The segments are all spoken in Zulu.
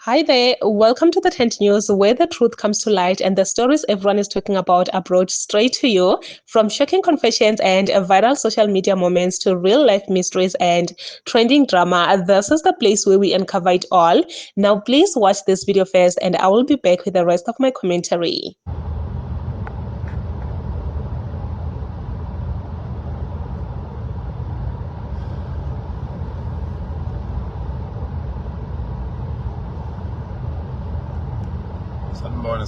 Hi there, welcome to the Tent News, where the truth comes to light and the stories everyone is talking about are brought straight to you. From shocking confessions and viral social media moments to real life mysteries and trending drama, this is the place where we uncover it all. Now, please watch this video first, and I will be back with the rest of my commentary.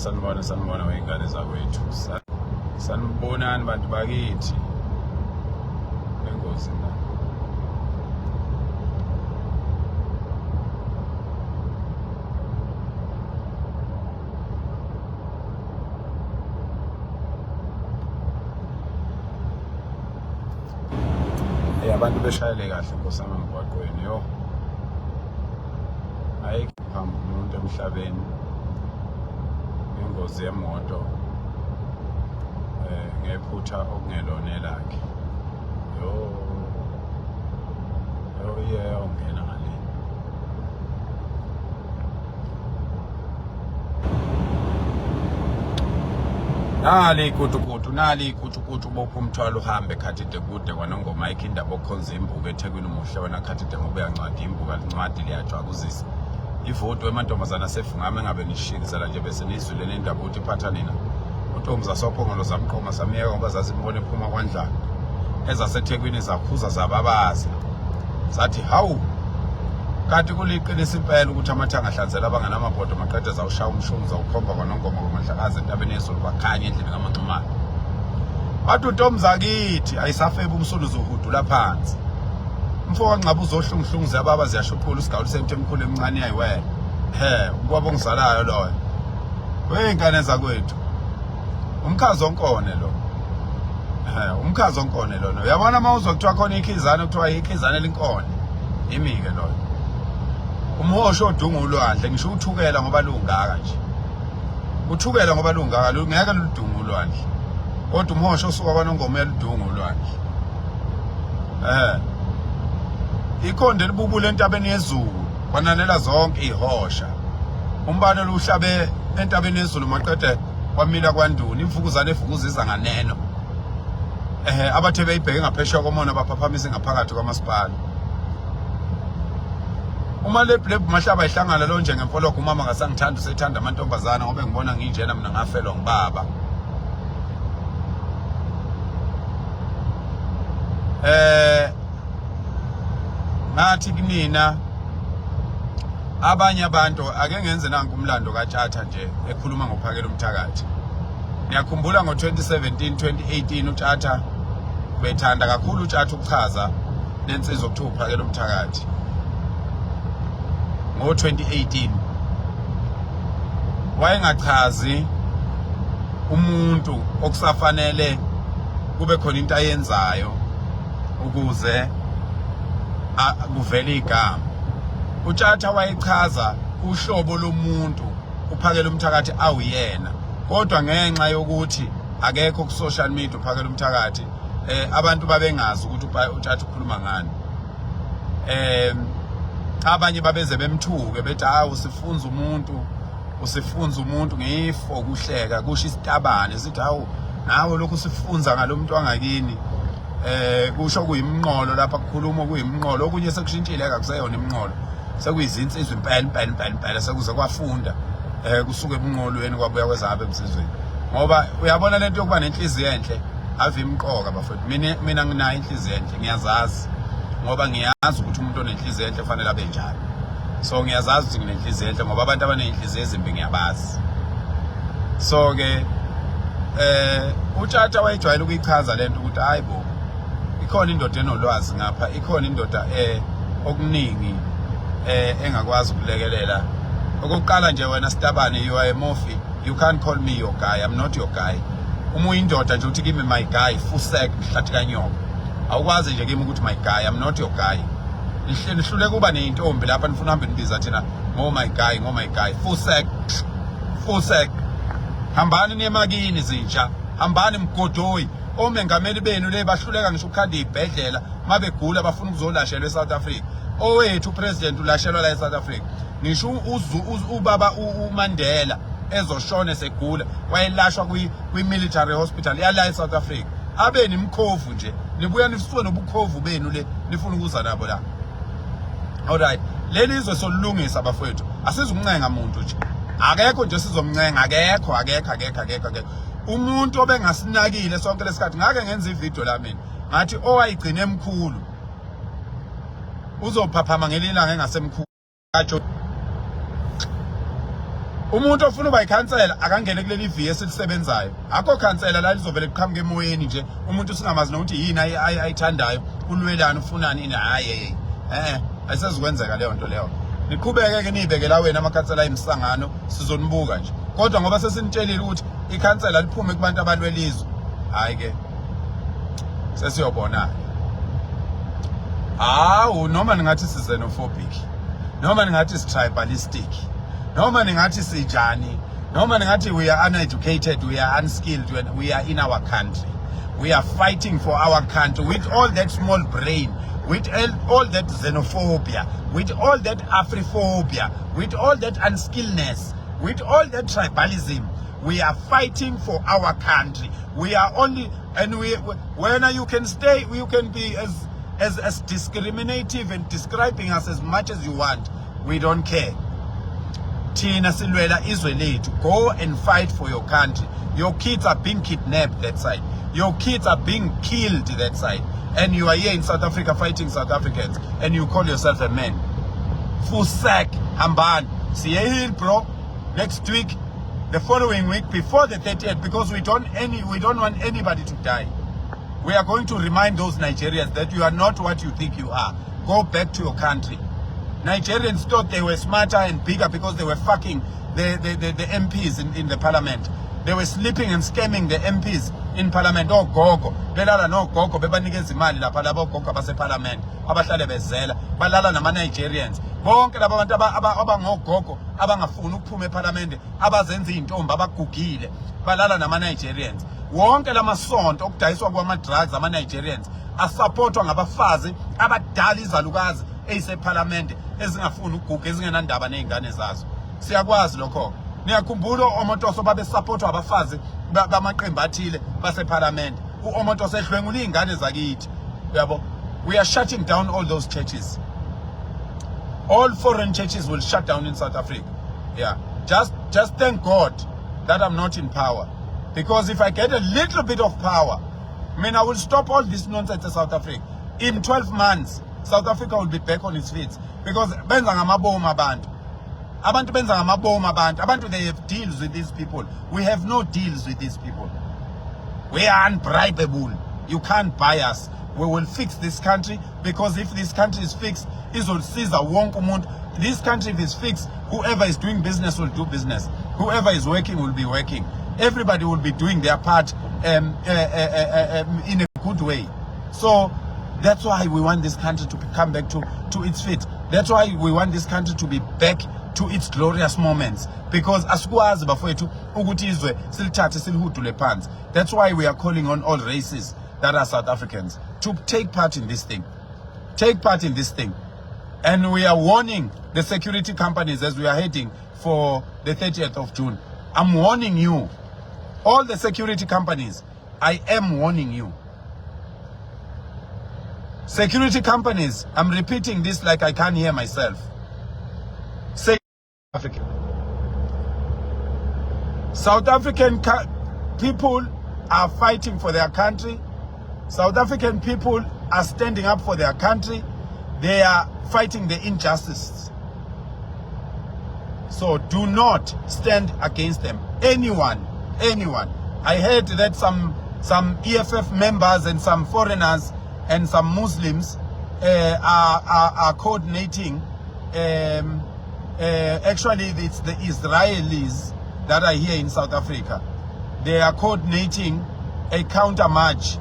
Sanibona wey'ngane zakwethu. Sanibonani bantu bakithi. Engozi na. Abantu beshayele kahle nkosana emgwaqweni yo. Ayikho phambi umuntu emhlabeni. Ingozi yemoto ngephutha okungelona elakhe yo ongena ngale nali ikutukutu bopha umthwalo uhambe khathide kude kwanongoma ikhindaba okhonza imbuku eThekwini umuhle wena khathide ngoba yancwadi imbuku alincwadi liyajwa kuzisa ivoto emantombazana sefungame ngabe nishikizela nje bese nizwilene indaba ukuthi iphatha nina uNtombi zasophongolo zamqoma samiyeka ngoba zazimbona ephuma kwandlala ezaseThekwini zakhuza zababaza zathi hawu kanti kuliqinisa impela ukuthi amathanga ahlanzela abanganamabhodo maqede zawushaya umshungu zawukhomba kwanongoma ngoMandlakazi entabeni yezulu bakhanya endlini kaManxumalo wathi uNtombi zakithi ayisafebe umsunduzi uhudula phansi mfowethu nqaba uzohlunguhlungu ziyababa ziyashuphula usigawuli sento emkhulu emncane yayiwena ukwabo ngizalayo loyo wey'ngane zakwethu umkhazi onkone lo umkhazi onkone lona uyabona uma uzokuthiwa khona ikhizana kuthiwa ikhizana elinkone imike loyo umhosho odunga ulwandle ngisho uthukela ngoba lungaka nje uthukela ngoba lungaka ngeke ludunga ulwandle kodwa umhosho usuka kwanongoma yaludunga ulwandle ikhonde libubule entabeni yezulu kwananela zonke ihosha umbane luhlabe entabeni yezulu maqede kwamila kwanduni imfukuzane efukuzisa nganeno abathe beyibheke ngaphesheya komona baphaphamisa ngaphakathi kwamasipala uma lebhlebhu mahlaba ihlangana lo nje ngemfologwe umama ngasangithanda usethanda amantombazana ngoba ngibona nginjena mina ngafelwa ngibaba ngathi kunina abanye abantu ake ngenze nanku umlando kaTshatha nje ekhuluma ngoPhakela uMthakathi ngiyakhumbula ngo2017 2018 uTshatha bethanda kakhulu uTshatha ukuchaza lensizwa okuthiwa uPhakela uMthakathi ngo2018 wayengachazi umuntu okusafanele kube khona into ayenzayo ukuze kuvela igama uTshatha wayechaza uhlobo lomuntu uPhakela uMthakathi awuyena kodwa ngenxa yokuthi akekho ku social media uPhakela uMthakathi abantu babengazi ukuthi uTshatha ukhuluma ngani abanye babeze bemthuke bethi hawu usifunza umuntu ngifo kuhleka kusho isitabane sithi hawu nawe lokhu sifunza ngalomuntu wangakini kusho kuyimnqolo lapha kukhuluma kuyimnqolo okunye sekushintshile akuseyona imnqolo sekuyizinsizwa impela sekuze kwafunda kusuka ebunqolweni kwabuya kwezabe emsizweni ngoba uyabona lento yokuba nenhliziyo enhle ave imqoka bafethu mina nginayo inhliziyo enhle ngiyazazi ngoba ngiyazi ukuthi umuntu onenhliziyo enhle kufanele abe njani so ngiyazazi ukuthi nginenhliziyo enhle ngoba abantu abanenhliziyo ezimbi ngiyabazi so ke uTshatha wayejwayele ukuyichaza lento ukuthi hayibo ikhona indoda enolwazi ngapha ikhona indoda okuningi engakwazi ukulekelela okokuqala nje wena Sitabane you are a Morphy you can't call me your guy I'm not your guy uma uyindoda nje uthi kimi my guy fusek mhlathi kanyoko awukwazi nje kimi ukuthi my guy I'm not your guy nihlule kuba neintombi lapha nifuna uhambe nibiza thina ngo my guy fusek hambani niyemakini zinja hambani mgodoyi omengameli benu le bahluleka ngisho ukukhanda izibhedlela mabegula bafuna ukuzolashelwa eSouth Africa owethu president ulashelwa la eSouth Africa ngisho ubaba uMandela ezoshona segula wayelashwa kwi-military hospital yala eSouth Africa. Abeni mkhovu nje, nibuya nifiswe nobukhovu benu le nifuna ukuza nabo la. Alright, leli izwe solungisa bafowethu, asizumncenga umuntu nje. Akekho nje sizomncenga, akekho. Umuntu obengasinakile sonke lesikhathi ngake ngenza ivideo la mina. Ngathi owayigcina emkhulu uzophaphama ngelilanga engasemkhulu. Umuntu ofuna uba ikhansela akangene kuleli viki esilisebenzayo. Akho khansela la lizovele liqhamuke emoyeni nje. Umuntu singamazi nokuthi yini ayithandayo, ulwelana ufunani ini hayi. Ayisezikwenzeka leyo nto leyo. Niqhubeke ke nibeke la wena amakhansela ayimsangano sizonibuka nje. Kodwa ngoba sesinitshelile ukuthi ikhansela liphume kubantu abalwelizwe. Hayi ke. Sesiyobona. Noma ningathi xenophobic. Noma ningathi tribalistic. Noma ningathi sijani. Noma ningathi we are uneducated, we are unskilled, we are in our country. We are fighting for our country with all that small brain, with all that xenophobia, with all that Afrophobia, with all that unskilledness, with all that tribalism. We are fighting for our country. We are only, and when you can stay, you can be as discriminative and describing us as much as you want. We don't care. Tina Silwela Israeli to go and fight for your country. Your kids are being kidnapped that side. Your kids are being killed that side. And you are here in South Africa fighting South Africans. And you call yourself a man. Fusak, Hamban. See you here, bro. Next week, the following week, before the 30th, because we don't want anybody to die. We are going to remind those Nigerians that you are not what you think you are. Go back to your country. Nigerians thought they were smarter and bigger because they were fucking the MPs in the parliament. They were sleeping and scamming the MPs in parliament. Oh gogo, belala no gogo, bebanikeza imali lapha labo gogo base parliament. Abahlale bezela, balala nama Nigerians. Bonke laba bantu abangogogo abangafuni ukuphuma eParliament, abazenza intombi abagugile, balala nama Nigerians. Wonke lamasonto okudayiswa kwama drugs ama Nigerians asupportwa ngabafazi abadala izalukazi eyiseParliament ezingafuni ukuguga ezingenandaba nezingane zazo. Siyakwazi lokho. Niyakhumbula oMotoso babe supportwa abafazi bamaqembu athile baseParliament. uOmotoso ehlwengula izingane zakithi. Yabo. We are shutting down all those churches. All foreign churches will shut down in South Africa. Yeah. Just thank God that I'm not in power. Because if I get a little bit of power, I will stop all this nonsense in South Africa. In 12 months, South Africa will be back on its feet. Because benza ngamabomu abantu. Abantu benza ngamabomu abantu. Abantu, they have deals with these people. We have no deals with these people. We are unbribable. You can't buy us. We will fix this country, because if this country is fixed, izolisiza wonke umuntu. This country, if it's fixed, whoever is doing business will do business. Whoever is working will be working. Everybody will be doing their part in a good way. So that's why we want this country to come back to its feet. That's why we want this country to be back to its glorious moments. Because asikwazi bafowethu ukuthi izwe silithathe silihudule phansi. That's why we are calling on all races that are South Africans to take part in this thing. Take part in this thing. And we are warning the security companies as we are heading for the 30th of June. I'm warning you. All the security companies, I am warning you. Security companies, I'm repeating this like I can't hear myself. South African people are fighting for their country. South African people are standing up for their country. They are fighting the injustice. So do not stand against them. Anyone. I heard that some EFF members and some foreigners and some Muslims are coordinating. Actually, it's the Israelis that are here in South Africa. They are coordinating a counter march.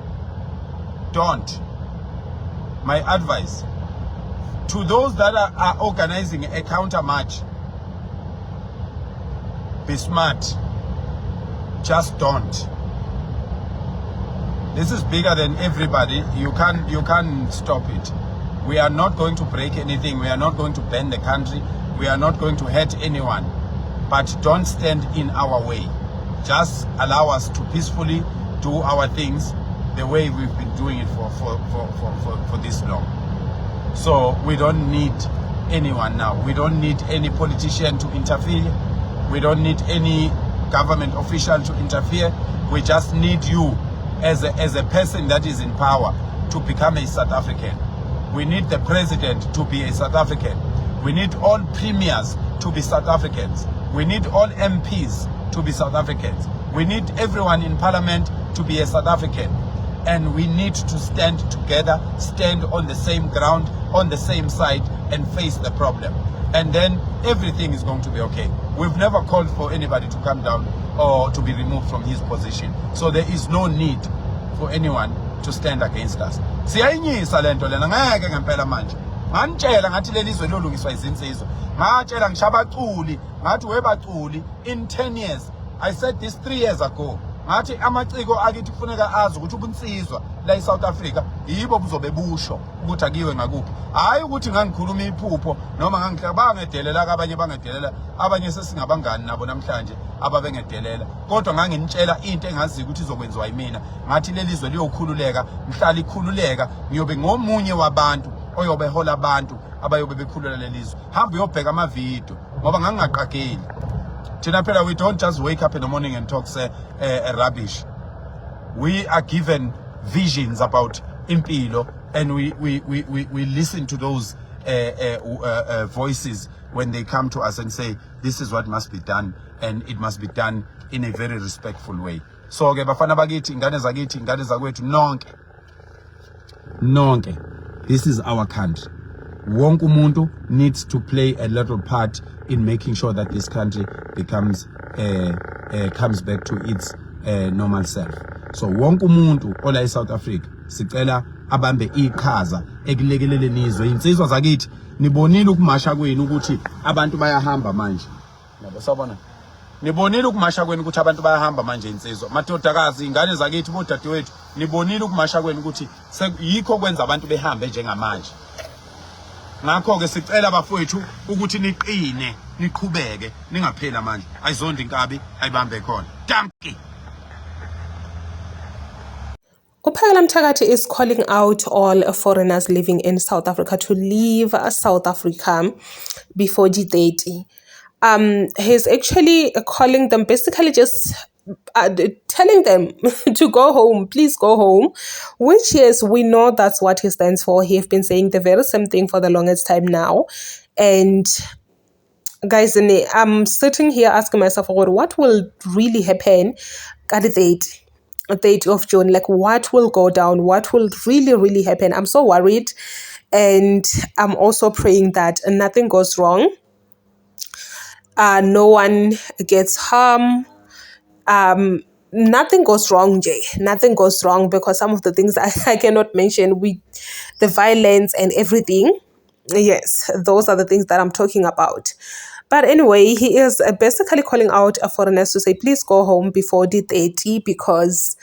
Don't. My advice to those that are organizing a counter march, be smart. Just don't. This is bigger than everybody. You can't stop it. We are not going to break anything. We are not going to ban the country. We are not going to hurt anyone, but don't stand in our way. Just allow us to peacefully do our things the way we've been doing it for this long. So we don't need anyone now. We don't need any politician to interfere. We don't need any government official to interfere. We just need you as a person that is in power to become a South African. We need the president to be a South African. We need all premiers to be South Africans. We need all MPs to be South Africans. We need everyone in parliament to be a South African. And we need to stand together, stand on the same ground, on the same side, and face the problem. And then everything is going to be okay. We've never called for anybody to come down or to be removed from his position. So there is no need for anyone to stand against us. Siyayinyisa lento lena ngeke ngempela manje. Nganitshela ngathi leli izwe lolungiswa izinsizwa. Ngatshela ngishabaculi, ngathi webaculi in 10 years. I said this 3 years ago. Ngathi amaciko akithi kufuneka azi ukuthi ubunsizwa la eSouth Africa yibo buzobe busho ukuthi akiwe ngakuphi. Hayi ukuthi ngangikhuluma iphupho noma ngangihlabangedelela abanye bangedelela abanye sesingabangani nabo namhlanje ababengedelela. Kodwa nganginitshela into engazi ukuthi izokwenziwa yimina. Ngathi leli izwe liyokhululeka, mhlali khululeka, ngiyobe ngomunye wabantu oyobe hola abantu abayobe bekhulula lelizwe. Hamba uyobheka ama video ngoba ngangaqageli. We don't just wake up in the morning and talk rubbish. We are given visions about impilo, and we listen to those voices when they come to us and say this is what must be done, and it must be done in a very respectful way. So ke bafana bakithi, ingane zakithi, ingane zakwethu nonke, this is our country. Wonke umuntu needs to play a little part in making sure that this country becomes comes back to its normal self. So wonke umuntu ola eSouth Africa sicela abambe iqhaza ekulekeleleni izwe insizwa zakithi. Nibonile ukumasha kwenu ukuthi abantu bayahamba manje. Yabo sabona. Nibonile ukumasha kwenu ukuthi abantu bayahamba manje insizwa. Madodakazi, ingane zakithi, bodadewethu, nibonile ukumasha kwenu ukuthi yikho kwenza abantu behambe njengamanje. Ngakho ke sicela bafowethu ukuthi niqine, niqhubeke, ningaphela manje. Ayizonde inkabi, ayibambe khona. Dankie. Uphakelela Mthakathi is calling out all foreigners living in South Africa to leave South Africa before G30. He's actually calling them, basically just telling them to go home, please go home, which yes, we know that's what he stands for. He's been saying the very same thing for the longest time now. And guys, I'm sitting here asking myself, what will really happen at the date of June? Like, what will go down? What will really happen? I'm so worried, and I'm also praying that nothing goes wrong. No one gets harm. Nothing goes wrong, Jay. Nothing goes wrong, because some of the things I cannot mention, with the violence and everything. Yes, those are the things that I'm talking about. But anyway, he is basically calling out foreigners to say, please go home before the 30, because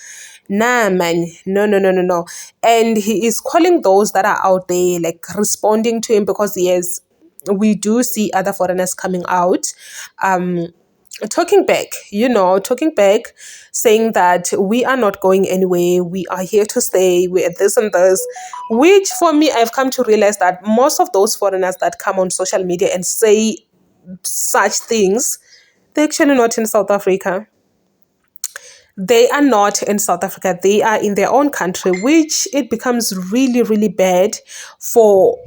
nah, man, no. And he is calling those that are out there, like, responding to him, because yes, we do see other foreigners coming out, talking back, saying that we are not going anywhere, we are here to stay, we are this and this, which for me, I've come to realize that most of those foreigners that come on social media and say such things, they're actually not in South Africa. They are not in South Africa, they are in their own country, which it becomes really bad for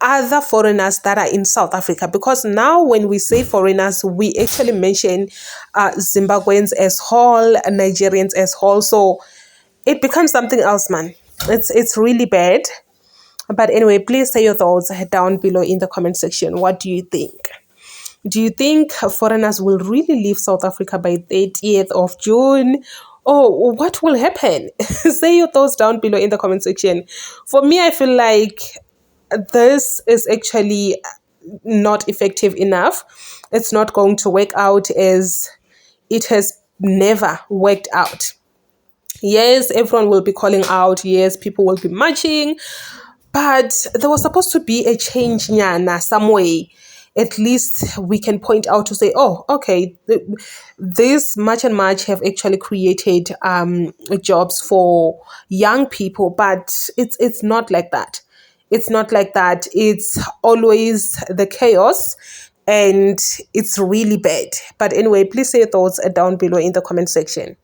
other foreigners that are in South Africa, because now when we say foreigners, we actually mention Zimbabweans as whole, Nigerians as whole, so it becomes something else, man. It's really bad. But anyway, please say your thoughts down below in the comment section. What do you think? Do you think foreigners will really leave South Africa by 30th of June? Or what will happen? Say your thoughts down below in the comment section. For me, I feel like this is actually not effective enough. It's not going to work out, as it has never worked out. Yes, everyone will be calling out. Yes, people will be marching. But there was supposed to be a change, nyana, some way. at least we can point out to say, oh, okay, this much and much have actually created jobs for young people, but it's not like that. It's not like that. It's always the chaos, and it's really bad. But anyway, please say your thoughts down below in the comment section.